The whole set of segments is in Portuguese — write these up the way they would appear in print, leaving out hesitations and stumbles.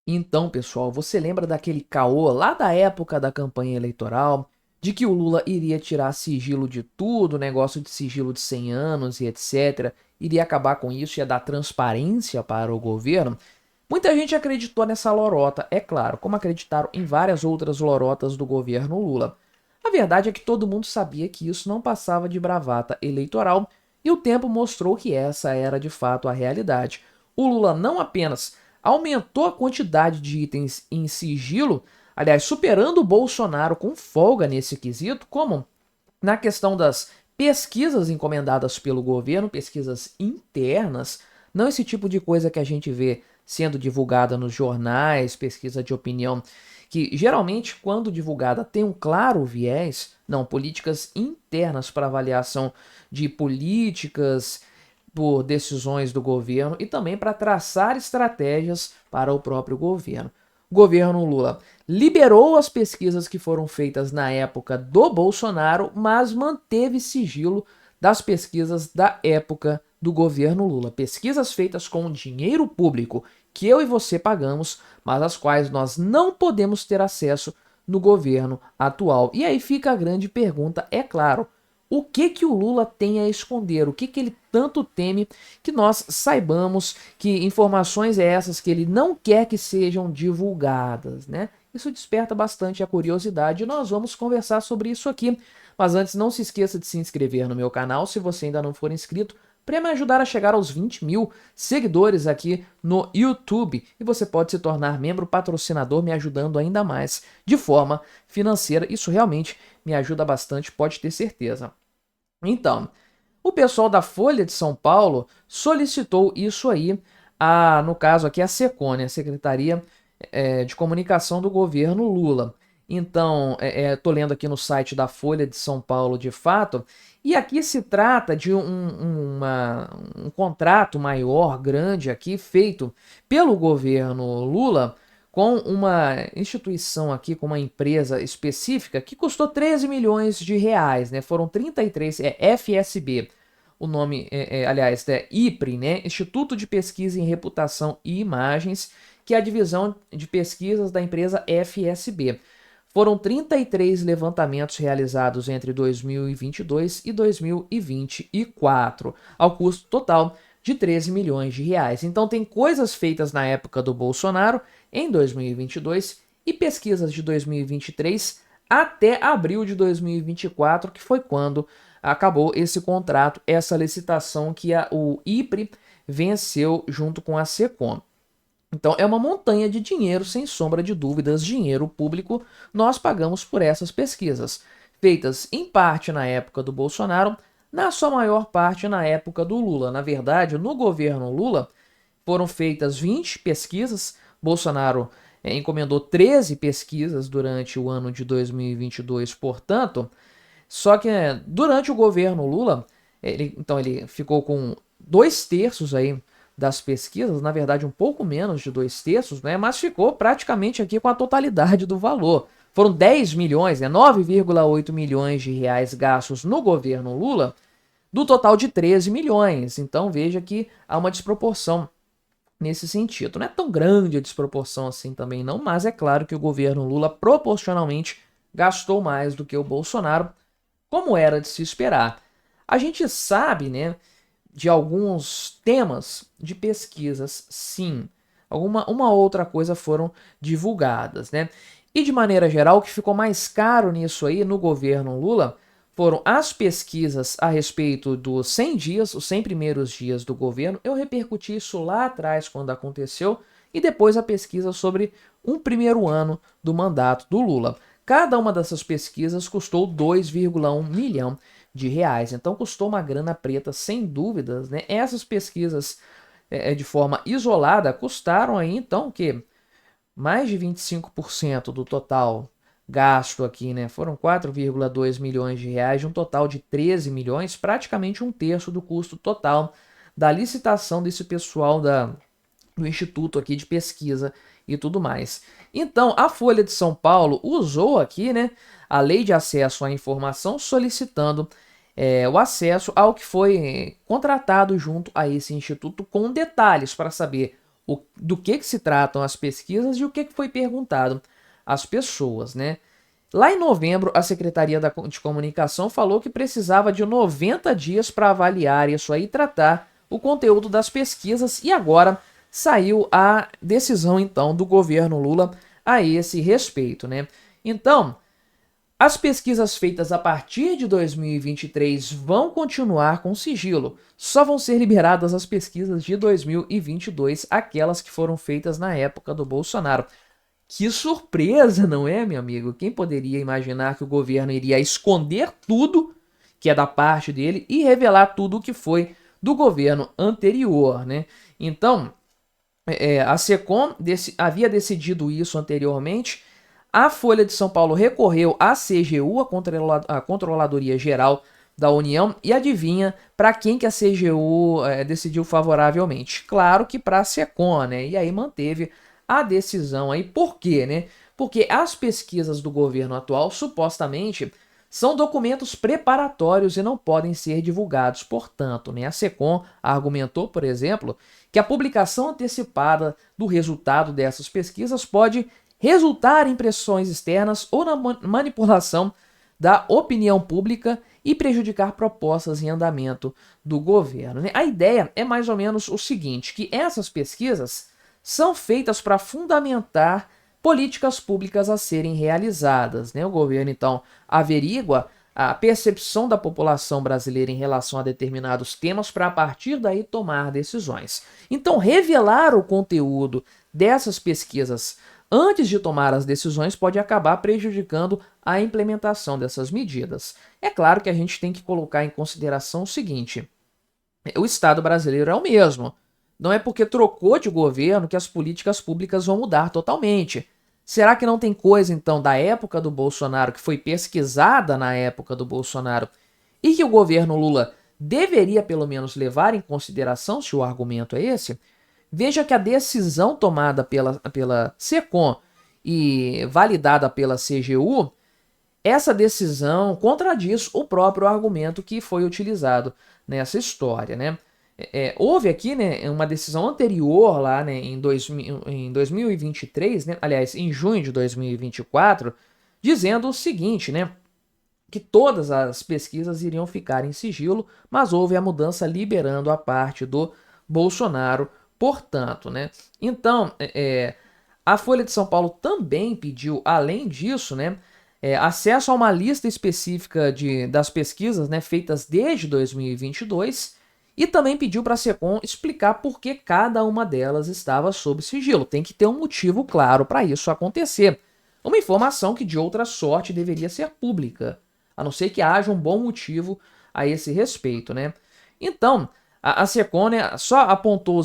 Então, pessoal, você lembra daquele caô lá da época da campanha eleitoral, de que o Lula iria tirar sigilo de tudo, negócio de sigilo de 100 anos e etc, iria acabar com isso, ia dar transparência para o governo? Muita gente acreditou nessa lorota, é claro, como acreditaram em várias outras lorotas do governo Lula. A verdade é que todo mundo sabia que isso não passava de bravata eleitoral e o tempo mostrou que essa era de fato a realidade. O Lula não apenas aumentou a quantidade de itens em sigilo, aliás, superando o Bolsonaro com folga nesse quesito, como na questão das pesquisas encomendadas pelo governo, pesquisas internas, não esse tipo de coisa que a gente vê sendo divulgada nos jornais, pesquisa de opinião, que geralmente, quando divulgada, tem um claro viés, não, políticas internas para avaliação de políticas por decisões do governo e também para traçar estratégias para o próprio governo. O governo Lula liberou as pesquisas que foram feitas na época do Bolsonaro, mas manteve sigilo das pesquisas da época do governo Lula. Pesquisas feitas com dinheiro público que eu e você pagamos, mas às quais nós não podemos ter acesso no governo atual. E aí fica a grande pergunta, é claro, o que o Lula tem a esconder? O que ele tanto teme que nós saibamos que informações essas que ele não quer que sejam divulgadas, né? Isso desperta bastante a curiosidade e nós vamos conversar sobre isso aqui. Mas antes, não se esqueça de se inscrever no meu canal se você ainda não for inscrito, para me ajudar a chegar aos 20 mil seguidores aqui no YouTube. E você pode se tornar membro patrocinador, me ajudando ainda mais de forma financeira. Isso realmente me ajuda bastante, pode ter certeza. Então, o pessoal da Folha de São Paulo solicitou isso aí, no caso aqui, a SECOM, né, a Secretaria de Comunicação do Governo Lula. Então, estou lendo aqui no site da Folha de São Paulo de fato, e aqui se trata de um contrato maior, grande aqui, feito pelo governo Lula com uma instituição aqui, com uma empresa específica, que custou 13 milhões de reais, né? Foram 33, FSB, o nome, aliás, é IPRE, né? Instituto de Pesquisa em Reputação e Imagens, que é a divisão de pesquisas da empresa FSB. Foram 33 levantamentos realizados entre 2022 e 2024, ao custo total de 13 milhões de reais. Então tem coisas feitas na época do Bolsonaro, em 2022, e pesquisas de 2023 até abril de 2024, que foi quando acabou esse contrato, essa licitação que o IPRE venceu junto com a SECOM. Então é uma montanha de dinheiro, sem sombra de dúvidas, dinheiro público nós pagamos por essas pesquisas, feitas em parte na época do Bolsonaro, na sua maior parte na época do Lula. Na verdade, no governo Lula foram feitas 20 pesquisas, Bolsonaro encomendou 13 pesquisas durante o ano de 2022, portanto, só que durante o governo Lula, ele ficou com 2/3 aí das pesquisas, na verdade um pouco menos de 2/3, né, mas ficou praticamente aqui com a totalidade do valor. Foram 10 milhões, né, 9,8 milhões de reais gastos no governo Lula, do total de 13 milhões. Então veja que há uma desproporção nesse sentido. Não é tão grande a desproporção assim também não, mas é claro que o governo Lula proporcionalmente gastou mais do que o Bolsonaro, como era de se esperar. A gente sabe, né, de alguns temas de pesquisas, sim. Uma outra coisa foram divulgadas, né? E de maneira geral, o que ficou mais caro nisso aí no governo Lula foram as pesquisas a respeito dos 100 dias, os 100 primeiros dias do governo. Eu repercuti isso lá atrás quando aconteceu, e depois a pesquisa sobre um primeiro ano do mandato do Lula. Cada uma dessas pesquisas custou 2,1 milhão de reais. Então custou uma grana preta, sem dúvidas, né? Essas pesquisas de forma isolada custaram aí então que mais de 25% do total gasto aqui, né? Foram 4,2 milhões de reais, de um total de 13 milhões, praticamente um terço do custo total da licitação desse pessoal do Instituto aqui de Pesquisa e tudo mais. Então, a Folha de São Paulo usou aqui, né, a Lei de Acesso à Informação, solicitando o acesso ao que foi contratado junto a esse instituto, com detalhes para saber do que se tratam as pesquisas e o que foi perguntado às pessoas, né? Lá em novembro, a Secretaria de Comunicação falou que precisava de 90 dias para avaliar isso aí e tratar o conteúdo das pesquisas, e agora saiu a decisão, então, do governo Lula a esse respeito, né? Então, as pesquisas feitas a partir de 2023 vão continuar com sigilo. Só vão ser liberadas as pesquisas de 2022, aquelas que foram feitas na época do Bolsonaro. Que surpresa, não é, meu amigo? Quem poderia imaginar que o governo iria esconder tudo que é da parte dele e revelar tudo o que foi do governo anterior, né? Então, a SECOM havia decidido isso anteriormente. A Folha de São Paulo recorreu à CGU, a Controladoria Geral da União, e adivinha para quem que a CGU decidiu favoravelmente? Claro que para a SECOM, né? E aí manteve a decisão aí. Por quê, né? Porque as pesquisas do governo atual, supostamente, são documentos preparatórios e não podem ser divulgados. Portanto, né, a SECOM argumentou, por exemplo, que a publicação antecipada do resultado dessas pesquisas pode resultar em pressões externas ou na manipulação da opinião pública e prejudicar propostas em andamento do governo, né? A ideia é mais ou menos o seguinte, que essas pesquisas são feitas para fundamentar políticas públicas a serem realizadas, né? O governo, então, averigua a percepção da população brasileira em relação a determinados temas para, a partir daí, tomar decisões. Então, revelar o conteúdo dessas pesquisas antes de tomar as decisões pode acabar prejudicando a implementação dessas medidas. É claro que a gente tem que colocar em consideração o seguinte: o Estado brasileiro é o mesmo. Não é porque trocou de governo que as políticas públicas vão mudar totalmente. Será que não tem coisa, então, da época do Bolsonaro, que foi pesquisada na época do Bolsonaro, e que o governo Lula deveria, pelo menos, levar em consideração, se o argumento é esse? Veja que a decisão tomada pela SECOM e validada pela CGU, essa decisão contradiz o próprio argumento que foi utilizado nessa história, né? Houve aqui, né, uma decisão anterior lá, né, em 2023, né, aliás, em junho de 2024, dizendo o seguinte, né, que todas as pesquisas iriam ficar em sigilo, mas houve a mudança liberando a parte do Bolsonaro, portanto, né? Então, a Folha de São Paulo também pediu, além disso, né, acesso a uma lista específica das pesquisas, né, feitas desde 2022, e também pediu para a SECOM explicar por que cada uma delas estava sob sigilo. Tem que ter um motivo claro para isso acontecer. Uma informação que, de outra sorte, deveria ser pública, a não ser que haja um bom motivo a esse respeito, né? Então, a SECOM, né, só apontou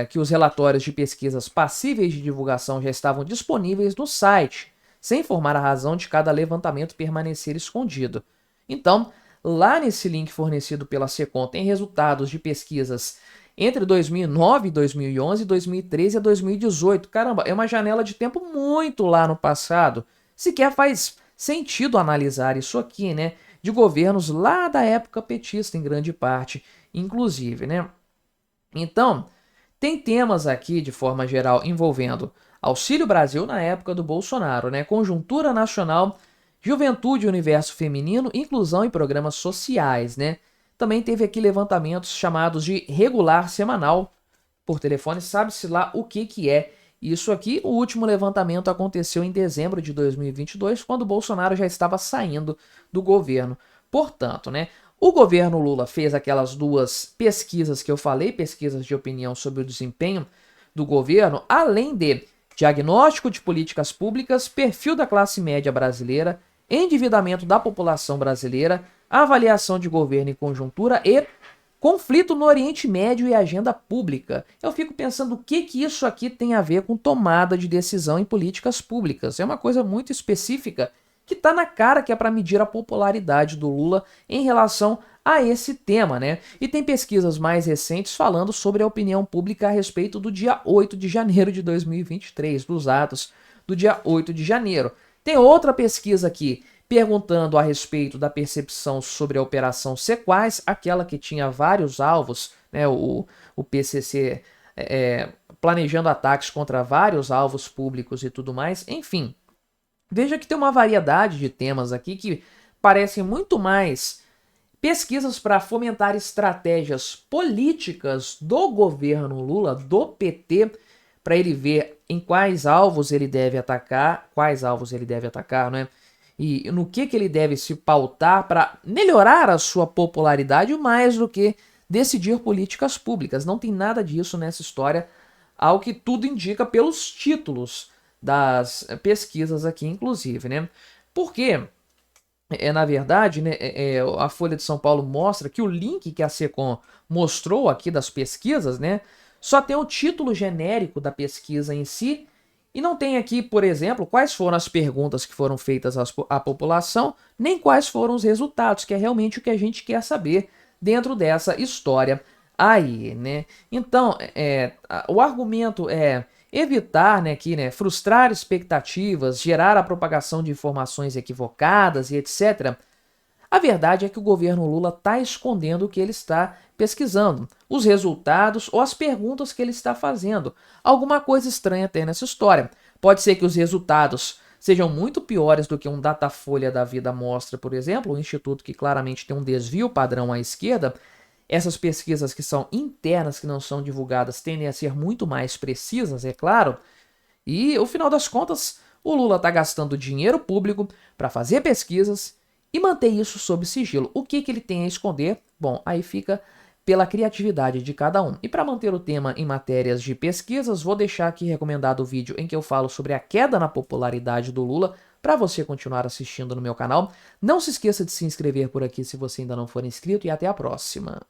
que os relatórios de pesquisas passíveis de divulgação já estavam disponíveis no site, sem informar a razão de cada levantamento permanecer escondido. Então, lá nesse link fornecido pela SECOM tem resultados de pesquisas entre 2009, 2011, 2013 a 2018. Caramba, é uma janela de tempo muito lá no passado. Sequer faz sentido analisar isso aqui, né? De governos lá da época petista, em grande parte, inclusive, né? Então, tem temas aqui, de forma geral, envolvendo Auxílio Brasil na época do Bolsonaro, né? Conjuntura nacional, juventude e universo feminino, inclusão e programas sociais, né? Também teve aqui levantamentos chamados de regular semanal por telefone, sabe-se lá o que é isso aqui. O último levantamento aconteceu em dezembro de 2022, quando o Bolsonaro já estava saindo do governo. Portanto, né, o governo Lula fez aquelas duas pesquisas que eu falei, pesquisas de opinião sobre o desempenho do governo, além de diagnóstico de políticas públicas, perfil da classe média brasileira, endividamento da população brasileira, avaliação de governo e conjuntura e conflito no Oriente Médio e agenda pública. Eu fico pensando o que isso aqui tem a ver com tomada de decisão em políticas públicas. É uma coisa muito específica que está na cara que é para medir a popularidade do Lula em relação a esse tema, né? E tem pesquisas mais recentes falando sobre a opinião pública a respeito do dia 8 de janeiro de 2023, dos atos do dia 8 de janeiro. Tem outra pesquisa aqui perguntando a respeito da percepção sobre a Operação Sequaz, aquela que tinha vários alvos, né, o PCC planejando ataques contra vários alvos públicos e tudo mais. Enfim, veja que tem uma variedade de temas aqui que parecem muito mais pesquisas para fomentar estratégias políticas do governo Lula, do PT, para ele ver em quais alvos ele deve atacar, né? E no que ele deve se pautar para melhorar a sua popularidade mais do que decidir políticas públicas. Não tem nada disso nessa história, ao que tudo indica pelos títulos das pesquisas aqui, inclusive, né? Porque, na verdade, né, a Folha de São Paulo mostra que o link que a SECOM mostrou aqui das pesquisas, né, só tem o título genérico da pesquisa em si, e não tem aqui, por exemplo, quais foram as perguntas que foram feitas à população, nem quais foram os resultados, que é realmente o que a gente quer saber dentro dessa história aí, né? Então, o argumento é evitar, né, frustrar expectativas, gerar a propagação de informações equivocadas e etc. A verdade é que o governo Lula está escondendo o que ele está pesquisando, os resultados ou as perguntas que ele está fazendo. Alguma coisa estranha tem nessa história. Pode ser que os resultados sejam muito piores do que um Datafolha da vida mostra, por exemplo, um instituto que claramente tem um desvio padrão à esquerda. Essas pesquisas que são internas, que não são divulgadas, tendem a ser muito mais precisas, é claro. E, no final das contas, o Lula está gastando dinheiro público para fazer pesquisas e manter isso sob sigilo. O que ele tem a esconder? Bom, aí fica pela criatividade de cada um. E para manter o tema em matérias de pesquisas, vou deixar aqui recomendado o vídeo em que eu falo sobre a queda na popularidade do Lula, para você continuar assistindo no meu canal. Não se esqueça de se inscrever por aqui se você ainda não for inscrito e até a próxima.